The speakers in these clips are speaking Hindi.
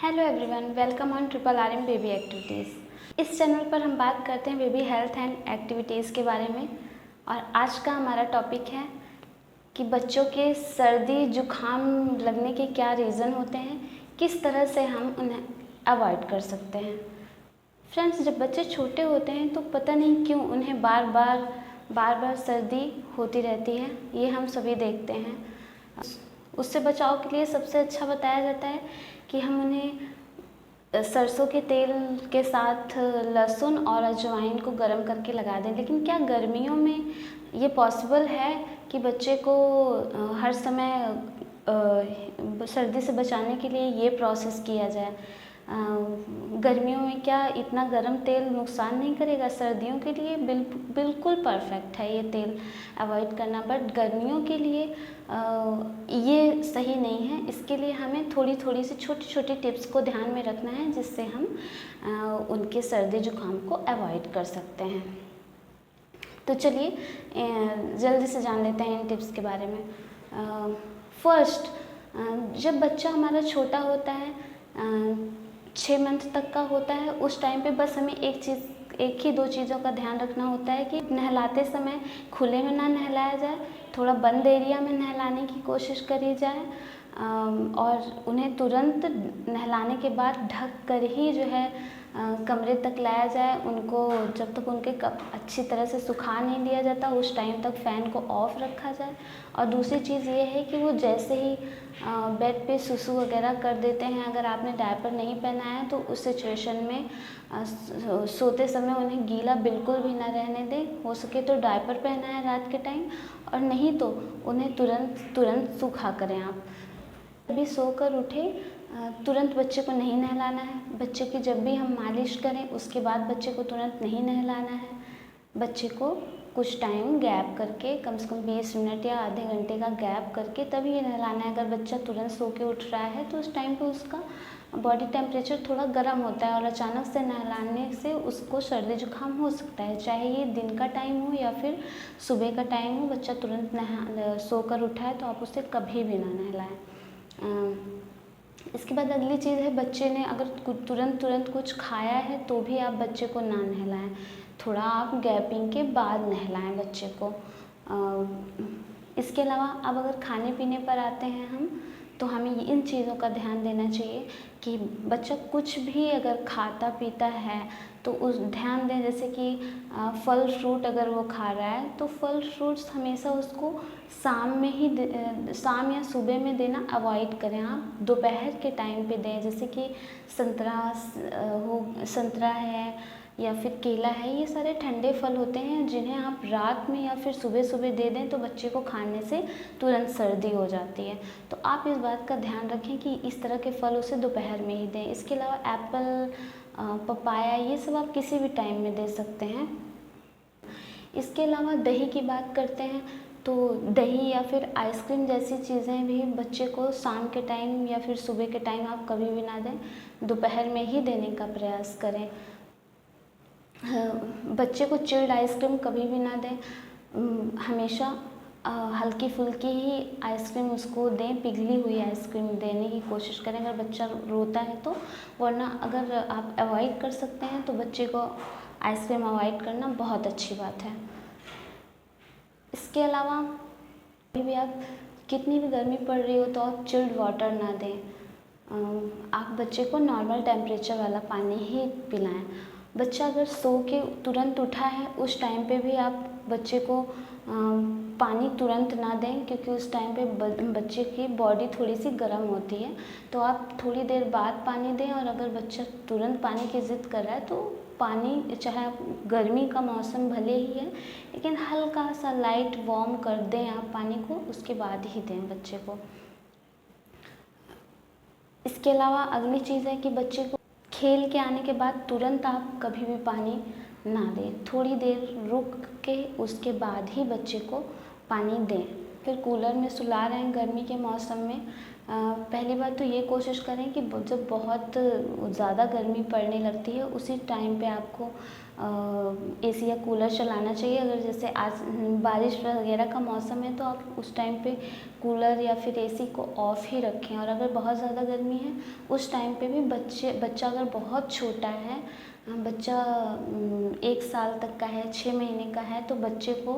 Hello everyone, welcome on RRM baby activities. इस चैनल पर हम बात करते हैं बेबी हेल्थ एंड एक्टिविटीज़ के बारे में। और आज का हमारा टॉपिक है कि बच्चों के सर्दी जुखाम लगने के क्या रीज़न होते हैं, किस तरह से हम उन्हें अवॉइड कर सकते हैं। फ्रेंड्स, जब बच्चे छोटे होते हैं तो पता नहीं क्यों उन्हें बार बार सर्दी होती रहती है, ये हम सभी देखते हैं। उससे बचाव के लिए सबसे अच्छा बताया जाता है कि हम उन्हें सरसों के तेल के साथ लहसुन और अजवाइन को गर्म करके लगा दें। लेकिन क्या गर्मियों में ये पॉसिबल है कि बच्चे को हर समय सर्दी से बचाने के लिए ये प्रोसेस किया जाए? गर्मियों में क्या इतना गर्म तेल नुकसान नहीं करेगा? सर्दियों के लिए बिल्कुल परफेक्ट है ये तेल अवॉइड करना, बट गर्मियों के लिए ये सही नहीं है। इसके लिए हमें थोड़ी सी छोटी टिप्स को ध्यान में रखना है, जिससे हम उनके सर्दी जुकाम को अवॉइड कर सकते हैं। तो चलिए जल्दी से जान लेते हैं इन टिप्स के बारे में। फर्स्ट, जब बच्चा हमारा छोटा होता है, 6 मंथ तक का होता है, उस टाइम पे बस हमें एक ही दो चीज़ों का ध्यान रखना होता है कि नहलाते समय खुले में ना नहलाया जाए, थोड़ा बंद एरिया में नहलाने की कोशिश करी जाए, और उन्हें तुरंत नहलाने के बाद ढक कर ही जो है कमरे तक लाया जाए। उनको जब तक उनके कप अच्छी तरह से सुखा नहीं लिया जाता, उस टाइम तक फ़ैन को ऑफ रखा जाए। और दूसरी चीज़ ये है कि वो जैसे ही बेड पे सुसु वगैरह कर देते हैं, अगर आपने डायपर नहीं पहना है तो उस सिचुएशन में सोते समय उन्हें गीला बिल्कुल भी ना रहने दें। हो सके तो डायपर पहना है रात के टाइम, और नहीं तो उन्हें तुरंत सूखा करें आप। अभी सोकर उठे तुरंत बच्चे को नहीं नहलाना है। बच्चे की जब भी हम मालिश करें उसके बाद बच्चे को तुरंत नहीं नहलाना है। बच्चे को कुछ टाइम गैप करके, कम से कम 20 मिनट या आधे घंटे का गैप करके तभी ये नहलाना है। अगर बच्चा तुरंत सो के उठ रहा है तो उस टाइम पे उसका बॉडी टेम्परेचर थोड़ा गर्म होता है, और अचानक से नहलाने से उसको सर्दी जुकाम हो सकता है। चाहे ये दिन का टाइम हो या फिर सुबह का टाइम हो, बच्चा तुरंत सोकर उठा है तो आप उसे कभी भी ना नहलाएं। इसके बाद अगली चीज़ है, बच्चे ने अगर तुरंत कुछ खाया है तो भी आप बच्चे को ना नहलाएं। थोड़ा आप गैपिंग के बाद नहलाएं बच्चे को। इसके अलावा अब अगर खाने पीने पर आते हैं हम, तो हमें इन चीज़ों का ध्यान देना चाहिए कि बच्चा कुछ भी अगर खाता पीता है तो उस ध्यान दें। जैसे कि फल फ्रूट अगर वो खा रहा है तो फल फ्रूट्स हमेशा उसको शाम या सुबह में देना अवॉइड करें। आप दोपहर के टाइम पे दें। जैसे कि संतरा है या फिर केला है, ये सारे ठंडे फल होते हैं जिन्हें आप रात में या फिर सुबह दे दें तो बच्चे को खाने से तुरंत सर्दी हो जाती है। तो आप इस बात का ध्यान रखें कि इस तरह के फल उसे दोपहर में ही दें। इसके अलावा एप्पल, पपाया, ये सब आप किसी भी टाइम में दे सकते हैं। इसके अलावा दही की बात करते हैं तो दही या फिर आइसक्रीम जैसी चीज़ें भी बच्चे को शाम के टाइम या फिर सुबह के टाइम आप कभी भी ना दें, दोपहर में ही देने का प्रयास करें। बच्चे को चिल्ड आइसक्रीम कभी भी ना दें। हमेशा हल्की फुल्की ही आइसक्रीम उसको दें, पिघली हुई आइसक्रीम देने की कोशिश करें अगर बच्चा रोता है तो। वरना अगर आप अवॉइड कर सकते हैं तो बच्चे को आइसक्रीम अवॉइड करना बहुत अच्छी बात है। इसके अलावा अभी भी आप कितनी भी गर्मी पड़ रही हो तो आप चिल्ड वाटर ना दें। आप बच्चे को नॉर्मल टेम्परेचर वाला पानी ही पिलाएं। बच्चा अगर सो के तुरंत उठा है उस टाइम पे भी आप बच्चे को पानी तुरंत ना दें, क्योंकि उस टाइम पे बच्चे की बॉडी थोड़ी सी गर्म होती है। तो आप थोड़ी देर बाद पानी दें, और अगर बच्चा तुरंत पानी की ज़िद कर रहा है तो पानी, चाहे आप गर्मी का मौसम भले ही है लेकिन हल्का सा लाइट वार्म कर दें आप पानी को, उसके बाद ही दें बच्चे को। इसके अलावा अगली चीज़ है कि बच्चे को खेल के आने के बाद तुरंत आप कभी भी पानी ना दें। थोड़ी देर रुक के उसके बाद ही बच्चे को पानी दें। फिर कूलर में सुला रहे हैं गर्मी के मौसम में, पहली बात तो ये कोशिश करें कि जब बहुत ज़्यादा गर्मी पड़ने लगती है उसी टाइम पे आपको एसी या कूलर चलाना चाहिए। अगर जैसे आज बारिश वगैरह का मौसम है तो आप उस टाइम पे कूलर या फिर एसी को ऑफ़ ही रखें। और अगर बहुत ज़्यादा गर्मी है उस टाइम पे भी बच्चा अगर बहुत छोटा है, बच्चा 1 साल तक का है, 6 महीने का है, तो बच्चे को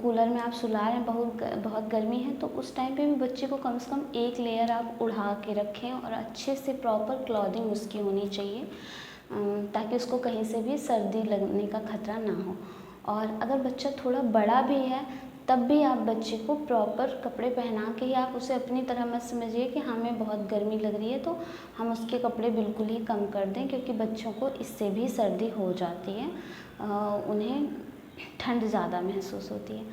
कूलर में आप सुला रहे हैं, बहुत गर्मी है, तो उस टाइम पे भी बच्चे को कम से कम 1 लेयर आप उड़ा के रखें और अच्छे से प्रॉपर क्लॉथिंग उसकी होनी चाहिए, ताकि उसको कहीं से भी सर्दी लगने का खतरा ना हो। और अगर बच्चा थोड़ा बड़ा भी है तब भी आप बच्चे को प्रॉपर कपड़े पहना के ही, आप उसे अपनी तरह मत समझिए कि हमें बहुत गर्मी लग रही है तो हम उसके कपड़े बिल्कुल ही कम कर दें, क्योंकि बच्चों को इससे भी सर्दी हो जाती है, उन्हें ठंड ज़्यादा महसूस होती है।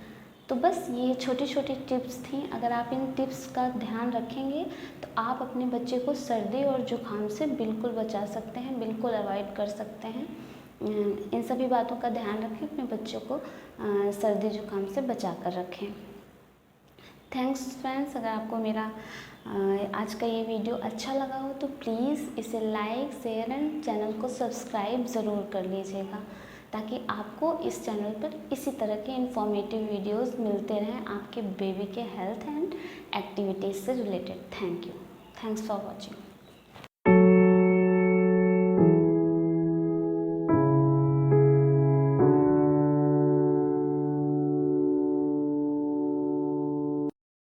तो बस ये छोटी छोटी टिप्स थी। अगर आप इन टिप्स का ध्यान रखेंगे तो आप अपने बच्चे को सर्दी और जुकाम से बिल्कुल बचा सकते हैं, बिल्कुल अवॉइड कर सकते हैं। इन सभी बातों का ध्यान रखें, अपने बच्चों को सर्दी जुकाम से बचा कर रखें। Thanks friends. अगर आपको मेरा आज का ये वीडियो अच्छा लगा हो तो प्लीज़ इसे लाइक, शेयर एंड चैनल को सब्सक्राइब ज़रूर कर लीजिएगा, ताकि आपको इस चैनल पर इसी तरह के इन्फॉर्मेटिव वीडियोस मिलते रहें आपके बेबी के हेल्थ एंड एक्टिविटीज़ से related. Thank you. Thanks for watching.